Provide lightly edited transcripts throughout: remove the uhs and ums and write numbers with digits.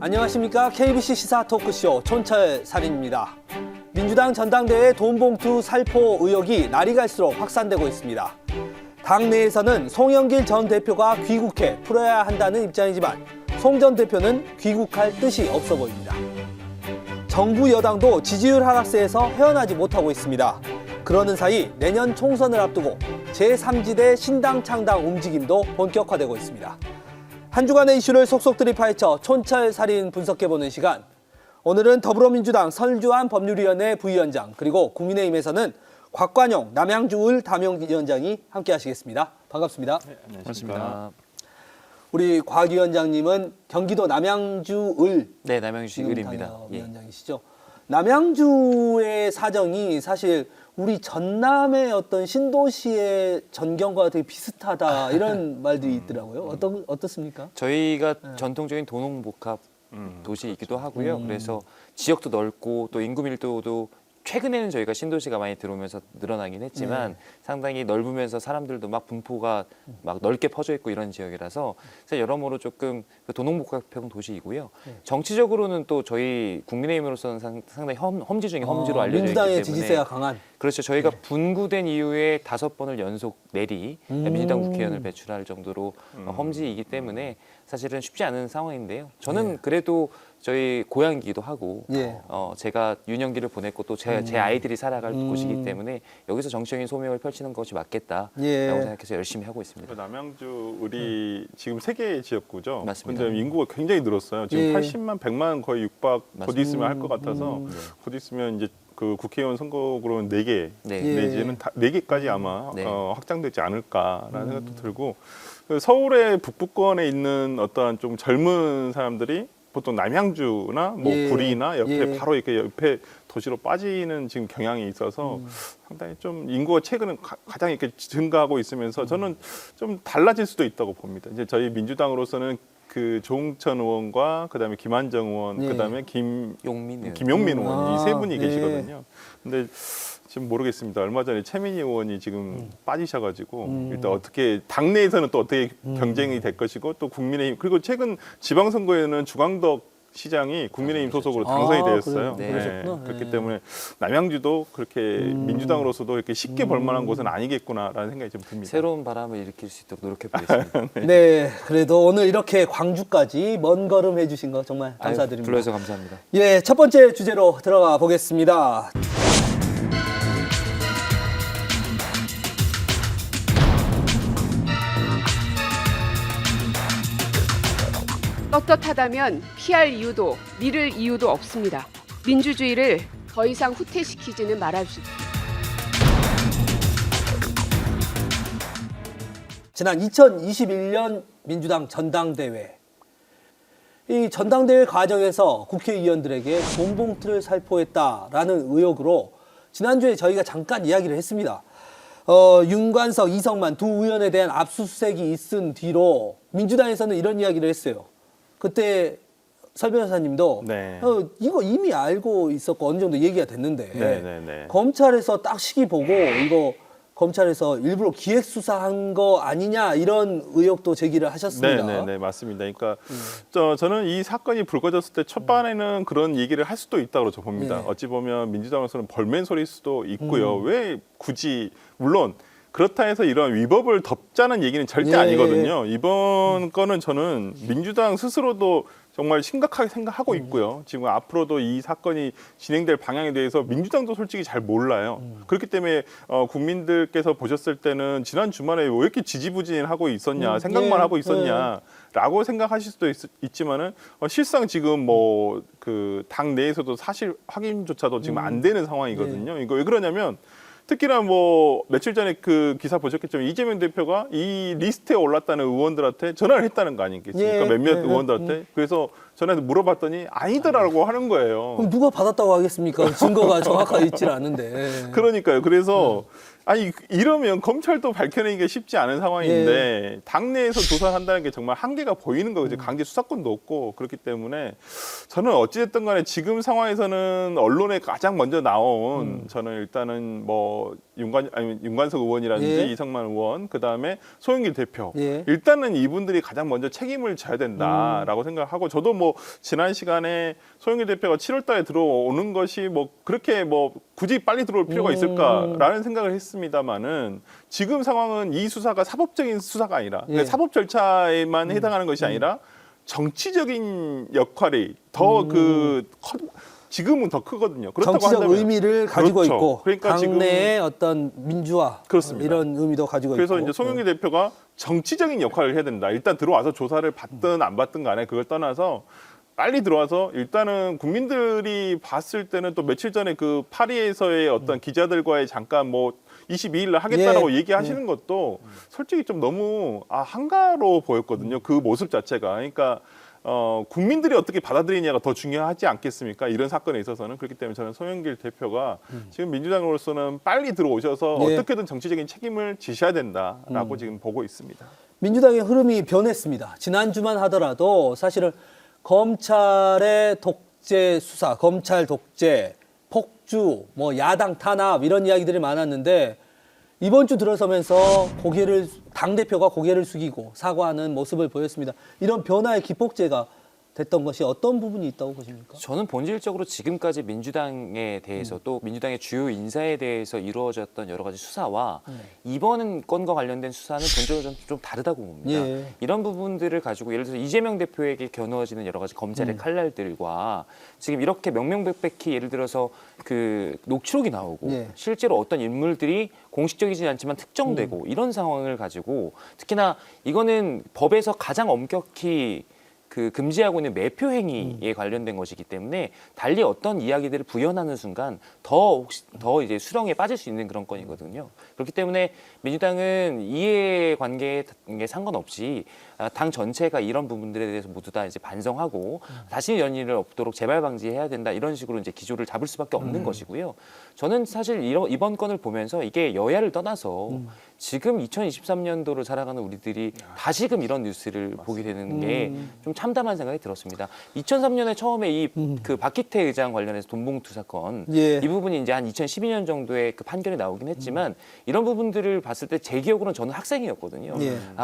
안녕하십니까. KBC 시사 토크쇼 촌철살인입니다. 민주당 전당대회 돈봉투 살포 의혹이 날이 갈수록 확산되고 있습니다. 당 내에서는 송영길 전 대표가 귀국해 풀어야 한다는 입장이지만 송 전 대표는 귀국할 뜻이 없어 보입니다. 정부 여당도 지지율 하락세에서 헤어나지 못하고 있습니다. 그러는 사이 내년 총선을 앞두고 제3지대 신당 창당 움직임도 본격화되고 있습니다. 한 주간의 이슈를 속속들이 파헤쳐 촌철살인 분석해보는 시간. 오늘은 더불어민주당 설주환 법률위원회 부위원장 그리고 국민의힘에서는 곽관용 남양주을 담용위원장이 함께하시겠습니다. 반갑습니다. 네, 안녕하십니까. 우리 곽 위원장님은 경기도 남양주을 네, 남양주시 을입니다. 위원장이시죠. 남양주의 사정이 사실 우리 전남의 어떤 신도시의 전경과 되게 비슷하다 이런 말들이 있더라고요. 어떻습니까? 저희가 전통적인 도농복합 도시이기도 하고요. 그래서 지역도 넓고 또 인구 밀도도 최근에는 저희가 신도시가 많이 들어오면서 늘어나긴 했지만 상당히 넓으면서 사람들도 막 분포가 막 넓게 퍼져 있고 이런 지역이라서 여러모로 조금 도농복합형 도시이고요. 정치적으로는 또 저희 국민의힘으로서는 상당히 험지 중에 험지로 알려져 있기 때문에 민주당의 지지세가 강한. 그렇죠. 저희가 분구된 이후에 5번을 연속 내리 민주당 국회의원을 배출할 정도로 험지이기 때문에 사실은 쉽지 않은 상황인데요. 저는 그래도 저희 고향이기도 하고 제가 유년기를 보냈고 또 제 아이들이 살아갈 곳이기 때문에 여기서 정치적인 소명을 펼치는 것이 맞겠다라고 생각해서 열심히 하고 있습니다. 남양주 우리 지금 3개의 지역구죠. 맞습니다. 근데 인구가 굉장히 늘었어요. 지금 80만, 100만 거의 육박 곧 있으면 할 것 같아서 곧 있으면 이제 그 국회의원 선거구로는 4개 내지는 4개까지 아마 확장되지 않을까라는 생각도 들고 서울의 북부권에 있는 어떠한 좀 젊은 사람들이 보통 남양주나 뭐 구리나 옆에 바로 이렇게 옆에 도시로 빠지는 지금 경향이 있어서 상당히 좀 인구가 최근에 가장 이렇게 증가하고 있으면서 저는 좀 달라질 수도 있다고 봅니다. 이제 저희 민주당으로서는 그 조응천 의원과 그다음에 김한정 의원, 그다음에 김용민 의원 이 3분이 계시거든요. 근데 지금 모르겠습니다. 얼마 전에 최민희 의원이 지금 빠지셔가지고 일단 어떻게 당내에서는 또 어떻게 경쟁이 될 것이고 또 국민의힘 그리고 최근 지방선거에는 주광덕 시장이 국민의힘 소속으로 당선이 되었어요. 그렇기 때문에 남양주도 그렇게 민주당으로서도 이렇게 쉽게 벌만한 곳은 아니겠구나라는 생각이 좀 듭니다. 새로운 바람을 일으킬 수 있도록 노력해 보겠습니다. 네, 그래도 오늘 이렇게 광주까지 먼 걸음 해주신 거 정말 감사드립니다. 불러주셔서 감사합니다. 예, 첫 번째 주제로 들어가 보겠습니다. 떳떳하다면 피할 이유도 미룰 이유도 없습니다. 민주주의를 더 이상 후퇴시키지는 말아주십시오. 지난 2021년 민주당 전당대회. 이 전당대회 과정에서 국회의원들에게 돈봉투를 살포했다라는 의혹으로 지난주에 저희가 잠깐 이야기를 했습니다. 윤관석, 이성만 두 의원에 대한 압수수색이 있은 뒤로 민주당에서는 이런 이야기를 했어요. 그때 설 변호사님도 이거 이미 알고 있었고 어느 정도 얘기가 됐는데 검찰에서 딱 시기 보고 이거 검찰에서 일부러 기획수사한 거 아니냐 이런 의혹도 제기를 하셨습니다. 네, 맞습니다. 그러니까 저는 이 사건이 불거졌을 때 첫반에는 그런 얘기를 할 수도 있다고 저 봅니다. 어찌 보면 민주당에서는 벌맨 소리일 수도 있고요. 왜 굳이 물론 그렇다 해서 이런 위법을 덮자는 얘기는 절대 아니거든요. 이번 건은 저는 민주당 스스로도 정말 심각하게 생각하고 있고요. 지금 앞으로도 이 사건이 진행될 방향에 대해서 민주당도 솔직히 잘 몰라요. 그렇기 때문에 국민들께서 보셨을 때는 지난 주말에 왜 이렇게 지지부진하고 있었냐, 생각만 하고 있었냐라고 생각하실 수도 있지만은 실상 지금 뭐 그 당 내에서도 사실 확인조차도 지금 안 되는 상황이거든요. 이거 왜 그러냐면 특히나 뭐 며칠 전에 그 기사 보셨겠지만 이재명 대표가 이 리스트에 올랐다는 의원들한테 전화를 했다는 거 아니겠습니까? 몇몇 의원들한테. 그래서 전화해서 물어봤더니 아니더라고 하는 거예요. 그럼 누가 받았다고 하겠습니까? 증거가 정확하게 있질 않은데. 그러니까요. 그래서 아니 이러면 검찰도 밝혀내기가 쉽지 않은 상황인데 당내에서 조사를 한다는 게 정말 한계가 보이는 거죠. 강제 수사권도 없고 그렇기 때문에 저는 어찌됐든 간에 지금 상황에서는 언론에 가장 먼저 나온 저는 일단은 뭐 윤관석 의원이라든지 이성만 의원 그다음에 소영길 대표 일단은 이분들이 가장 먼저 책임을 져야 된다라고 생각하고 저도 뭐 지난 시간에 소영길 대표가 7월 달에 들어오는 것이 뭐 그렇게 뭐 굳이 빨리 들어올 필요가 있을까라는 생각을 했습니다만은 지금 상황은 이 수사가 사법적인 수사가 아니라 그러니까 사법 절차에만 해당하는 것이 아니라 정치적인 역할이 더 지금은 더 크거든요. 그렇다고 정치적 한다면, 의미를 가지고 그렇죠. 있고 그러니까 당내의 어떤 민주화 그렇습니다. 이런 의미도 가지고 그래서 있고. 이제 송영길 대표가 정치적인 역할을 해야 된다. 일단 들어와서 조사를 받든 안 받든 간에 그걸 떠나서 빨리 들어와서 일단은 국민들이 봤을 때는 또 며칠 전에 그 파리에서의 어떤 기자들과의 잠깐 뭐 22일 날 하겠다라고 얘기하시는 것도 솔직히 좀 너무 한가로 보였거든요. 그 모습 자체가. 그러니까 국민들이 어떻게 받아들이냐가 더 중요하지 않겠습니까? 이런 사건에 있어서는. 그렇기 때문에 저는 송영길 대표가 지금 민주당으로서는 빨리 들어오셔서 어떻게든 정치적인 책임을 지셔야 된다라고 지금 보고 있습니다. 민주당의 흐름이 변했습니다. 지난주만 하더라도 사실은 검찰의 독재 수사, 검찰 독재, 폭주, 뭐 야당 탄압 이런 이야기들이 많았는데 이번 주 들어서면서 당대표가 고개를 숙이고 사과하는 모습을 보였습니다. 이런 변화의 기폭제가 됐던 것이 어떤 부분이 있다고 보십니까? 저는 본질적으로 지금까지 민주당에 대해서 또 민주당의 주요 인사에 대해서 이루어졌던 여러 가지 수사와 이번 건과 관련된 수사는 본질적으로 좀 다르다고 봅니다. 이런 부분들을 가지고 예를 들어서 이재명 대표에게 겨누어지는 여러 가지 검찰의 칼날들과 지금 이렇게 명명백백히 예를 들어서 그 녹취록이 나오고 실제로 어떤 인물들이 공식적이지 않지만 특정되고 이런 상황을 가지고 특히나 이거는 법에서 가장 엄격히 금지하고 있는 매표 행위에 관련된 것이기 때문에 달리 어떤 이야기들을 부연하는 순간 더 이제 수렁에 빠질 수 있는 그런 건이거든요. 그렇기 때문에 민주당은 이해관계에 상관없이 당 전체가 이런 부분들에 대해서 모두 다 이제 반성하고 다시 이런 일을 없도록 재발 방지해야 된다 이런 식으로 이제 기조를 잡을 수밖에 없는 것이고요. 저는 사실 이번 건을 보면서 이게 여야를 떠나서 지금 2023년도를 살아가는 우리들이 다시금 이런 뉴스를 보게 되는 게 좀 참담한 생각이 들었습니다. 2003년에 처음에 그 박기태 의장 관련해서 돈봉투 사건 이 부분이 이제 한 2012년 정도에 그 판결이 나오긴 했지만 이런 부분들을 봤을 때 제 기억으로는 저는 학생이었거든요.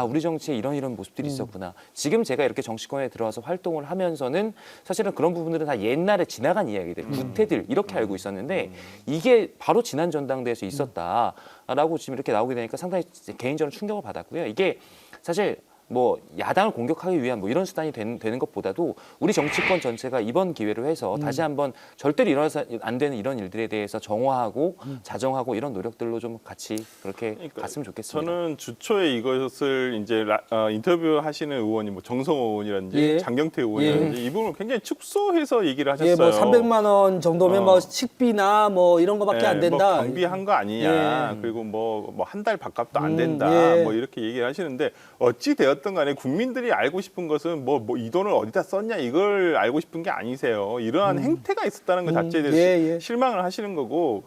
우리 정치에 이런 모습들이 있었구나. 지금 제가 이렇게 정치권에 들어와서 활동을 하면서는 사실은 그런 부분들은 다 옛날에 지나간 이야기들, 구태들 이렇게 알고 있었는데 이게 바로 지난 전당대회에서 있었다라고 지금 이렇게 나오게 되니까 상당히 개인적으로 충격을 받았고요. 이게 사실 뭐 야당을 공격하기 위한 뭐 이런 수단이 되는 것보다도 우리 정치권 전체가 이번 기회로 해서 다시 한번 절대로 일어나서 안 되는 이런 일들에 대해서 정화하고 자정하고 이런 노력들로 좀 같이 그렇게 갔으면 좋겠습니다. 저는 주초에 이것을 이제 인터뷰하시는 의원이 뭐 정성호 의원이라든지 장경태 의원이라든지 이 부분을 굉장히 축소해서 얘기를 하셨어요. 뭐 300만 원 정도면 뭐 식비나 뭐 이런 거밖에 안 된다. 뭐 경비한 거 아니냐. 그리고 뭐 한 달 밥값도 안 된다. 뭐 이렇게 얘기를 하시는데 어찌 되었든 간에 국민들이 알고 싶은 것은 뭐 이 돈을 어디다 썼냐 이걸 알고 싶은 게 아니세요. 이러한 행태가 있었다는 것 자체에 대해서 실망을 하시는 거고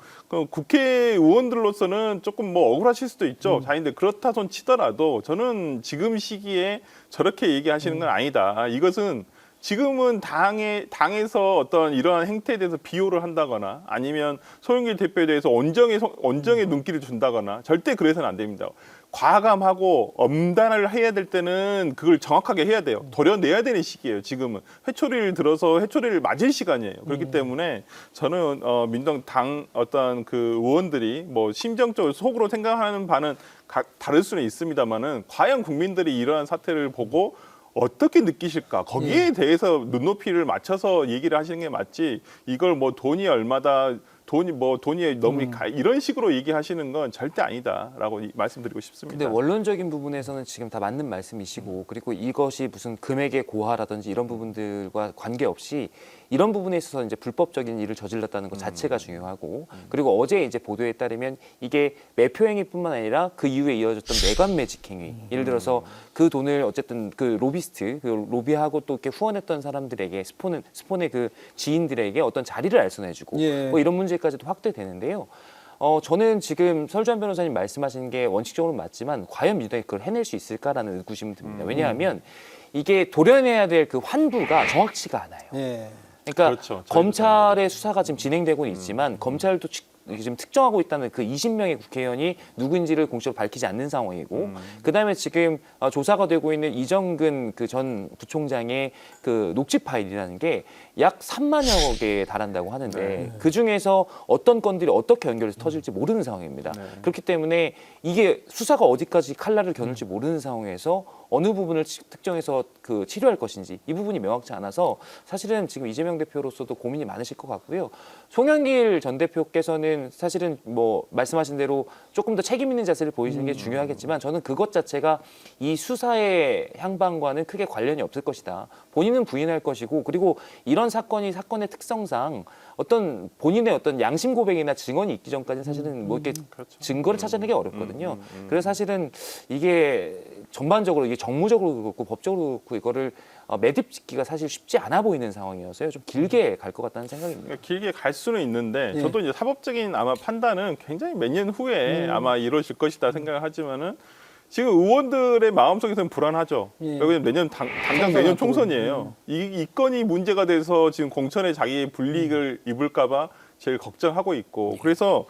국회의원들로서는 조금 뭐 억울하실 수도 있죠. 자인데 그렇다 손 치더라도 저는 지금 시기에 저렇게 얘기하시는 건 아니다. 이것은 지금은 당에서 어떤 이러한 행태에 대해서 비호를 한다거나 아니면 소영길 대표에 대해서 온정의 눈길을 준다거나 절대 그래서는 안 됩니다. 과감하고 엄단을 해야 될 때는 그걸 정확하게 해야 돼요. 도려내야 되는 시기예요. 지금은 회초리를 들어서 회초리를 맞을 시간이에요. 그렇기 때문에 저는 민주당 당 어떤 그 의원들이 뭐 심정적으로 속으로 생각하는 바는 다를 수는 있습니다만은 과연 국민들이 이러한 사태를 보고 어떻게 느끼실까? 거기에 대해서 눈높이를 맞춰서 얘기를 하시는 게 맞지. 이걸 뭐 돈이 얼마다 돈이 너무 이런 식으로 얘기하시는 건 절대 아니다라고 말씀드리고 싶습니다. 근데 원론적인 부분에서는 지금 다 맞는 말씀이시고 그리고 이것이 무슨 금액의 고하라든지 이런 부분들과 관계없이 이런 부분에 있어서 이제 불법적인 일을 저질렀다는 것 자체가 중요하고 그리고 어제 이제 보도에 따르면 이게 매표 행위뿐만 아니라 그 이후에 이어졌던 내관 매직 행위 예를 들어서 그 돈을 어쨌든 그 로비스트 그 로비하고 또 이렇게 후원했던 사람들에게 스폰의 그 지인들에게 어떤 자리를 알선해주고 뭐 이런 문제까지도 확대되는데요. 저는 지금 설주환 변호사님 말씀하신 게 원칙적으로 맞지만 과연 민주당이 그걸 해낼 수 있을까라는 의구심이 듭니다. 왜냐하면 이게 도려내야 될 그 환부가 정확치가 않아요. 예. 그러니까 그렇죠. 검찰의 수사가 지금 진행되고는 있지만 검찰도 지금 특정하고 있다는 그 20명의 국회의원이 누구인지를 공식적으로 밝히지 않는 상황이고 그다음에 지금 조사가 되고 있는 이정근 그 전 부총장의 그 녹취 파일이라는 게 약 3만여 개에 달한다고 하는데 그 중에서 어떤 건들이 어떻게 연결해서 터질지 모르는 상황입니다. 그렇기 때문에 이게 수사가 어디까지 칼날을 겨눌지 모르는 상황에서 어느 부분을 특정해서 그 치료할 것인지 이 부분이 명확치 않아서 사실은 지금 이재명 대표로서도 고민이 많으실 것 같고요. 송영길 전 대표께서는 사실은 뭐 말씀하신 대로 조금 더 책임 있는 자세를 보이시는 게 중요하겠지만 저는 그것 자체가 이 수사의 향방과는 크게 관련이 없을 것이다. 본인은 부인할 것이고 그리고 이런 사건이 사건의 특성상 어떤 본인의 어떤 양심 고백이나 증언이 있기 전까지는 사실은 뭐 이렇게 그렇죠. 증거를 찾아내기 어렵거든요. 그래서 사실은 이게 전반적으로 이게 정무적으로 그렇고 법적으로 그렇고 이거를 매듭 짓기가 사실 쉽지 않아 보이는 상황이어서요. 좀 길게 갈 것 같다는 생각입니다. 그러니까 길게 갈 수는 있는데 예. 저도 이제 사법적인 아마 판단은 굉장히 몇 년 후에 아마 이루어질 것이다 생각을 하지만은 지금 의원들의 마음속에서는 불안하죠. 예. 왜냐면 당장 내년 총선이에요. 이 건이 문제가 돼서 지금 공천에 자기의 불이익을 입을까봐 제일 걱정하고 있고 그래서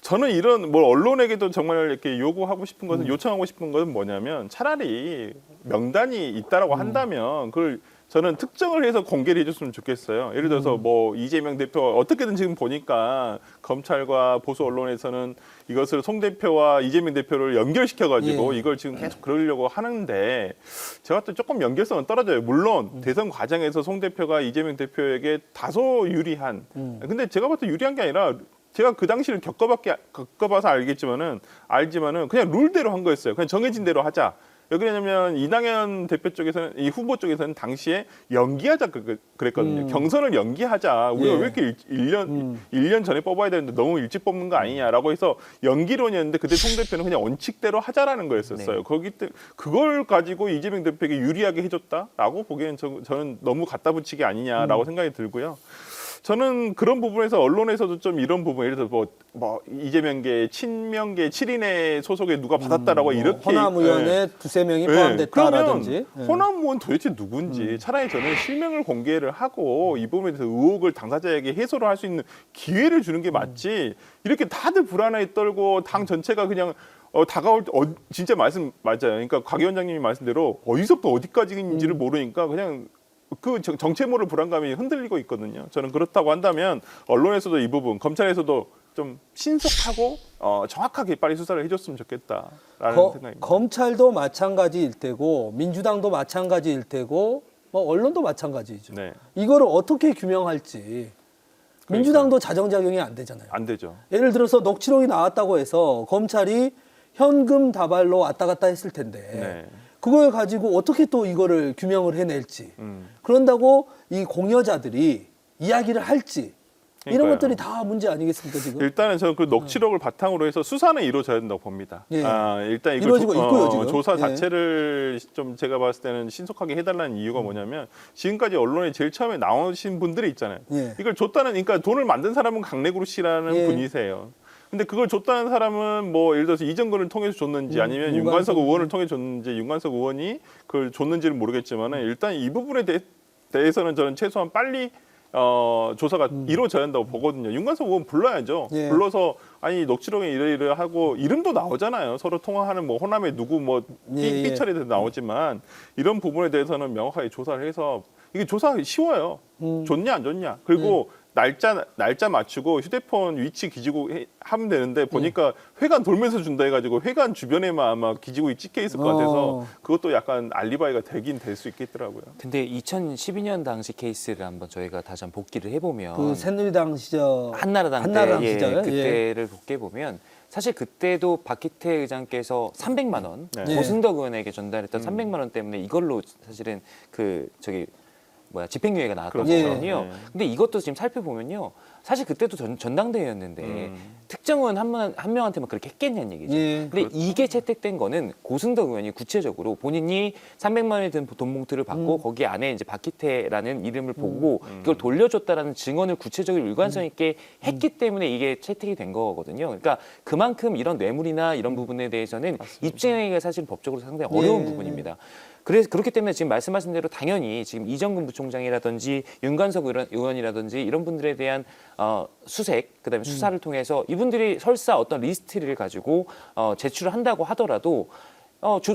저는 이런 뭐 언론에게도 정말 이렇게 요구하고 싶은 것은 요청하고 싶은 것은 뭐냐면 차라리 명단이 있다라고 한다면 그걸 저는 특정을 해서 공개를 해줬으면 좋겠어요. 예를 들어서 뭐 이재명 대표 어떻게든 지금 보니까 검찰과 보수 언론에서는 이것을 송 대표와 이재명 대표를 연결시켜가지고 이걸 지금 계속 그러려고 하는데 제가 또 조금 연결성은 떨어져요. 물론 대선 과정에서 송 대표가 이재명 대표에게 다소 유리한 근데 제가 봤을 때 유리한 게 아니라 제가 그 당시를 겪어봐서 알지만은 그냥 룰대로 한 거였어요. 그냥 정해진 대로 하자. 왜 그러냐면 이낙연 대표 쪽에서는 이 후보 쪽에서는 당시에 연기하자 그랬거든요. 경선을 연기하자. 우리가 왜 이렇게 1년 전에 뽑아야 되는데 너무 일찍 뽑는 거 아니냐라고 해서 연기론이었는데 그때 송 대표는 그냥 원칙대로 하자라는 거였었어요. 네. 거기 때 그걸 가지고 이재명 대표에게 유리하게 해줬다라고 보기에는 저는 너무 갖다 붙이기 아니냐라고 생각이 들고요. 저는 그런 부분에서 언론에서도 좀 이런 부분 예를 들어서 뭐 이재명계 친명계 7인의 소속에 누가 받았다라고 이렇게 호남 의원에 두세 명이 포함됐다라든지. 그러면 호남 의원 도대체 누군지 차라리 저는 실명을 공개를 하고 이 부분에 대해서 의혹을 당사자에게 해소를 할 수 있는 기회를 주는 게 맞지 이렇게 다들 불안하게 떨고 당 전체가 그냥 다가올 때 진짜 말씀 맞아요. 그러니까 곽 위원장님이 말씀대로 어디서부터 어디까지인지를 모르니까 그냥 그 정체모를 불안감이 흔들리고 있거든요. 저는 그렇다고 한다면 언론에서도 이 부분, 검찰에서도 좀 신속하고 정확하게 빨리 수사를 해줬으면 좋겠다라는 생각입니다. 검찰도 마찬가지일 테고 민주당도 마찬가지일 테고 뭐 언론도 마찬가지죠. 네. 이거를 어떻게 규명할지 민주당도 자정작용이 안 되잖아요. 안 되죠. 예를 들어서 녹취록이 나왔다고 해서 검찰이 현금 다발로 왔다 갔다 했을 텐데 네. 그걸 가지고 어떻게 또 이거를 규명을 해낼지 그런다고 이 공여자들이 이야기를 할지 이런 그러니까요. 것들이 다 문제 아니겠습니까 지금? 일단은 저는 그 녹취록을 바탕으로 해서 수사는 이루어져야 된다고 봅니다. 예. 일단 이거 이루어지고 있고요, 지금. 조사 예. 자체를 좀 제가 봤을 때는 신속하게 해달라는 이유가 뭐냐면 지금까지 언론에 제일 처음에 나오신 분들이 있잖아요. 예. 이걸 줬다는 그러니까 돈을 만든 사람은 강내구루 씨라는 예. 분이세요. 근데 그걸 줬다는 사람은 뭐 예를 들어서 이정근을 통해서 줬는지 아니면 윤관석 의원을 통해 줬는지 윤관석 의원이 그걸 줬는지는 모르겠지만은 일단 이 부분에 대해서는 저는 최소한 빨리 조사가 이루어져야 한다고 보거든요. 윤관석 의원 불러야죠. 예. 불러서 아니 녹취록에 이래 하고 이름도 나오잖아요. 서로 통화하는 뭐 호남의 누구 뭐 예. 삐처리에 대해서 나오지만 이런 부분에 대해서는 명확하게 조사를 해서 이게 조사하기 쉬워요. 좋냐 안 좋냐. 그리고 날짜 맞추고 휴대폰 위치 기지고 하면 되는데 보니까 회관 돌면서 준다 해가지고 회관 주변에만 아마 기지국이 찍혀 있을 것 같아서 그것도 약간 알리바이가 되긴 될 수 있겠더라고요. 근데 2012년 당시 케이스를 한번 저희가 다시 한번 복기를 해보면 그 새누리당 시절 한나라당 때 시절 그때를 복귀해 보면 사실 그때도 박희태 의장께서 300만 원 네. 고승덕 의원에게 전달했던 300만 원 때문에 이걸로 사실은 집행유예가 나왔거든요. 근데 이것도 지금 살펴보면요. 사실 그때도 전당대회였는데 특정은 한 명한테만 그렇게 했겠냐는 얘기죠. 근데 이게 채택된 거는 고승덕 의원이 구체적으로 본인이 300만 원이 든 돈 봉투를 받고 거기 안에 이제 박희태라는 이름을 보고 그걸 돌려줬다라는 증언을 구체적으로 일관성 있게 했기 때문에 이게 채택이 된 거거든요. 그러니까 그만큼 이런 뇌물이나 이런 부분에 대해서는 입증하기가 사실 법적으로 상당히 어려운 부분입니다. 그래서 그렇기 때문에 지금 말씀하신 대로 당연히 지금 이정근 부총장이라든지 윤관석 의원이라든지 이런 분들에 대한 수색, 그다음에 수사를 통해서 이분들이 설사 어떤 리스트를 가지고 제출을 한다고 하더라도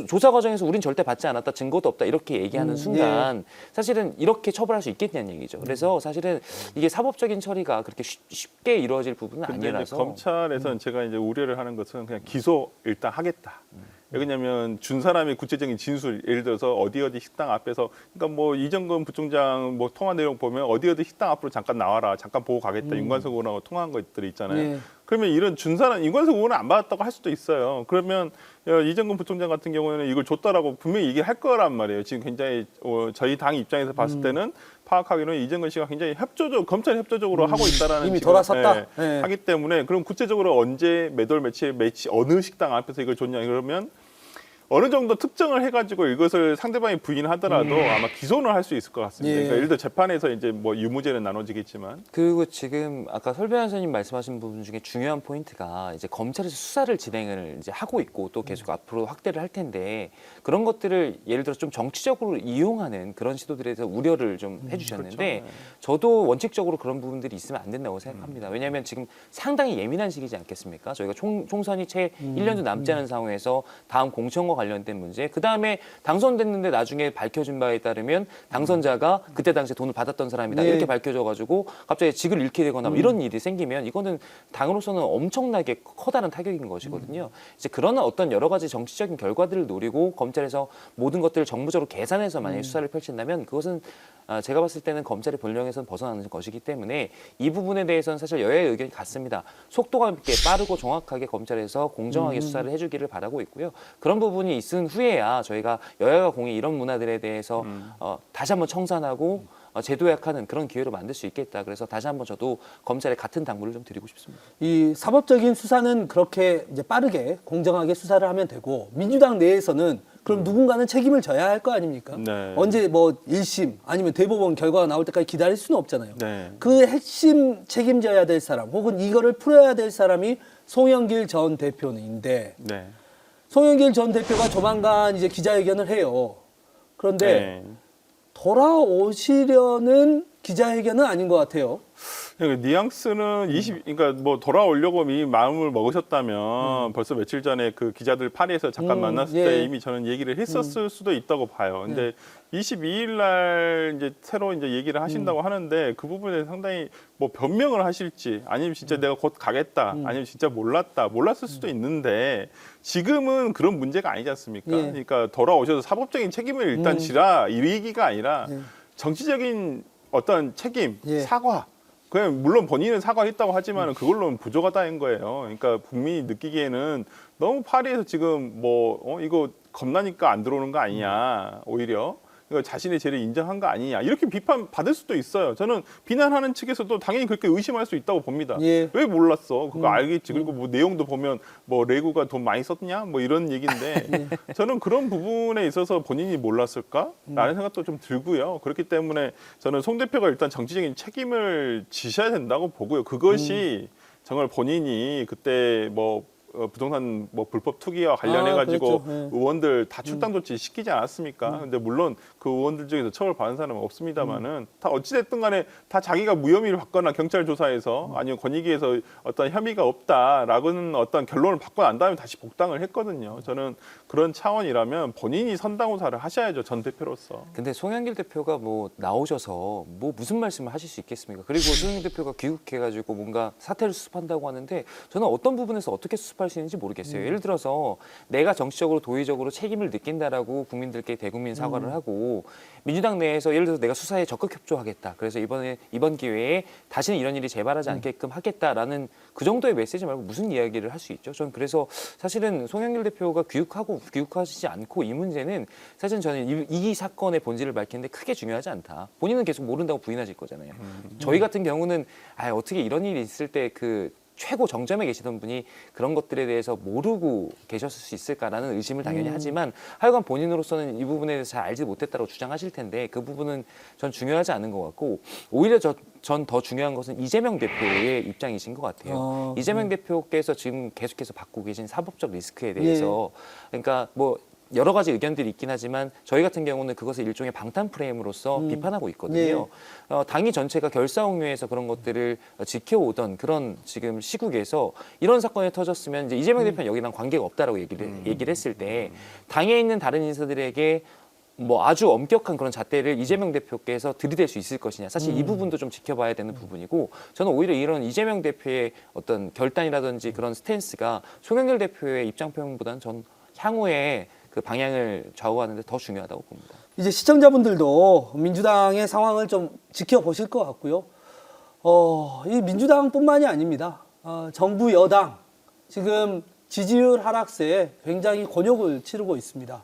조사 과정에서 우린 절대 받지 않았다, 증거도 없다 이렇게 얘기하는 순간 사실은 이렇게 처벌할 수 있겠냐는 얘기죠. 그래서 사실은 이게 사법적인 처리가 그렇게 쉽게 이루어질 부분은 아니라서. 검찰에서는 제가 이제 우려를 하는 것은 그냥 기소 일단 하겠다. 왜냐하면 준 사람의 구체적인 진술, 예를 들어서 어디 식당 앞에서, 그러니까 뭐 이정근 부총장 뭐 통화 내용 보면 어디 식당 앞으로 잠깐 나와라, 잠깐 보고 가겠다, 윤관석 의원하고 통화한 것들이 있잖아요. 그러면 이런 준 사람, 윤관석 의원은 안 받았다고 할 수도 있어요. 그러면 이정근 부총장 같은 경우에는 이걸 줬다라고 분명히 얘기할 거란 말이에요. 지금 굉장히 저희 당 입장에서 봤을 때는 파악하기로는 이정근 씨가 굉장히 검찰이 협조적으로 하고 있다라는 이미 돌아섰다. 하기 때문에, 그럼 구체적으로 언제 몇 월 며칠 어느 식당 앞에서 이걸 줬냐 그러면 어느 정도 특정을 해가지고 이것을 상대방이 부인하더라도 아마 기소는 할 수 있을 것 같습니다. 그러니까 예를 들어 재판에서 이제 뭐 유무죄는 나눠지겠지만. 그리고 지금 아까 설 변호사님 말씀하신 부분 중에 중요한 포인트가 이제 검찰에서 수사를 진행을 이제 하고 있고 또 계속 앞으로 확대를 할 텐데 그런 것들을 예를 들어 좀 정치적으로 이용하는 그런 시도들에 대해서 우려를 좀 해주셨는데 그렇죠. 저도 원칙적으로 그런 부분들이 있으면 안 된다고 생각합니다. 왜냐하면 지금 상당히 예민한 시기지 않겠습니까? 저희가 총선이 채 1년도 남지 않은 상황에서 다음 공천과 관련된 문제, 그 다음에 당선됐는데 나중에 밝혀진 바에 따르면 당선자가 그때 당시에 돈을 받았던 사람이다 이렇게 밝혀져가지고 갑자기 직을 잃게 되거나 뭐 이런 일이 생기면 이거는 당으로서는 엄청나게 커다란 타격인 것이거든요. 이제 그런 어떤 여러 가지 정치적인 결과들을 노리고 검찰에서 모든 것들을 정부적으로 계산해서 만약에 수사를 펼친다면 그것은 제가 봤을 때는 검찰의 본령에서는 벗어나는 것이기 때문에 이 부분에 대해서는 사실 여야의 의견이 같습니다. 속도가 있게 빠르고 정확하게 검찰에서 공정하게 수사를 해주기를 바라고 있고요. 그런 부분이 있은 후에야 저희가 여야가 공히 이런 문화들에 대해서 다시 한번 청산하고 제도약하는 그런 기회로 만들 수 있겠다. 그래서 다시 한번 저도 검찰에 같은 당부를 좀 드리고 싶습니다. 이 사법적인 수사는 그렇게 이제 빠르게 공정하게 수사를 하면 되고 민주당 내에서는 그럼 누군가는 책임을 져야 할 거 아닙니까? 네. 언제 뭐 1심 아니면 대법원 결과가 나올 때까지 기다릴 수는 없잖아요. 네. 그 핵심 책임져야 될 사람 혹은 이거를 풀어야 될 사람이 송영길 전 대표인데 네. 송영길 전 대표가 조만간 이제 기자회견을 해요. 그런데 네. 돌아오시려는 기자회견은 아닌 것 같아요. 그러니까 뉘앙스는 그러니까 뭐 돌아오려고 이미 마음을 먹으셨다면 벌써 며칠 전에 그 기자들 파리에서 잠깐 만났을 때 이미 저는 얘기를 했었을 수도 있다고 봐요. 근데 22일 날 이제 새로 이제 얘기를 하신다고 하는데 그 부분에 상당히 뭐 변명을 하실지 아니면 진짜 내가 곧 가겠다 아니면 진짜 몰랐을 수도 있는데 지금은 그런 문제가 아니지 않습니까? 그러니까 돌아오셔서 사법적인 책임을 일단 지라 이 얘기가 아니라 정치적인 어떤 책임, 사과. 그냥 물론 본인은 사과했다고 하지만 그걸로는 부족하다는 거예요. 그러니까 국민이 느끼기에는 너무 파리에서 지금 뭐 이거 겁나니까 안 들어오는 거 아니냐 오히려. 이거 자신의 죄를 인정한 거 아니냐 이렇게 비판 받을 수도 있어요. 저는 비난하는 측에서도 당연히 그렇게 의심할 수 있다고 봅니다. 왜 몰랐어? 그거 알겠지. 그리고 뭐 내용도 보면 뭐 레고가 돈 많이 썼냐 뭐 이런 얘기인데 저는 그런 부분에 있어서 본인이 몰랐을까라는 생각도 좀 들고요. 그렇기 때문에 저는 송 대표가 일단 정치적인 책임을 지셔야 된다고 보고요. 그것이 정말 본인이 그때 뭐 부동산 뭐 불법 투기와 관련해 가지고 의원들 다 출당 조치 시키지 않았습니까? 근데 물론 그 의원들 중에서 처벌받은 사람은 없습니다만은 다 어찌 됐든 간에 다 자기가 무혐의를 받거나 경찰 조사에서 아니면 권익위에서 어떤 혐의가 없다라고는 어떤 결론을 받고 난 다음에 다시 복당을 했거든요. 저는 그런 차원이라면 본인이 선당후사를 하셔야죠. 전 대표로서. 근데 송영길 대표가 뭐 나오셔서 뭐 무슨 말씀을 하실 수 있겠습니까? 그리고 송영길 대표가 귀국해가지고 뭔가 사태를 수습한다고 하는데 저는 어떤 부분에서 어떻게 수습할 수 있는지 모르겠어요. 예를 들어서 내가 정치적으로 도의적으로 책임을 느낀다라고 국민들께 대국민 사과를 하고 아니고 민주당 내에서 예를 들어서 내가 수사에 적극 협조하겠다. 그래서 이번 기회에 다시는 이런 일이 재발하지 않게끔 하겠다라는 그 정도의 메시지 말고 무슨 이야기를 할 수 있죠. 저는 그래서 사실은 송영길 대표가 귀국하시지 않고 이 문제는 사실 저는 이 사건의 본질을 밝히는데 크게 중요하지 않다. 본인은 계속 모른다고 부인하실 거잖아요. 저희 같은 경우는 어떻게 이런 일이 있을 때 그 최고 정점에 계시던 분이 그런 것들에 대해서 모르고 계셨을 수 있을까라는 의심을 당연히 하지만 하여간 본인으로서는 이 부분에 대해서 잘 알지 못했다고 주장하실 텐데 그 부분은 전 중요하지 않은 것 같고 오히려 전 더 중요한 것은 이재명 대표의 입장이신 것 같아요. 이재명 대표께서 지금 계속해서 받고 계신 사법적 리스크에 대해서 그러니까 뭐 여러 가지 의견들이 있긴 하지만 저희 같은 경우는 그것을 일종의 방탄 프레임으로서 비판하고 있거든요. 당이 전체가 결사옥류에서 그런 것들을 지켜오던 그런 지금 시국에서 이런 사건이 터졌으면 이제 이재명 대표는 여기랑 관계가 없다라고 얘기를 했을 때 당에 있는 다른 인사들에게 뭐 아주 엄격한 그런 잣대를 이재명 대표께서 들이댈 수 있을 것이냐. 사실 이 부분도 좀 지켜봐야 되는 부분이고 저는 오히려 이런 이재명 대표의 어떤 결단이라든지 그런 스탠스가 송영길 대표의 입장 표명보다는 전 향후에 그 방향을 좌우하는데 더 중요하다고 봅니다. 이제 시청자분들도 민주당의 상황을 좀 지켜보실 것 같고요. 이 민주당뿐만이 아닙니다. 정부 여당 지금 지지율 하락세에 굉장히 곤욕을 치르고 있습니다.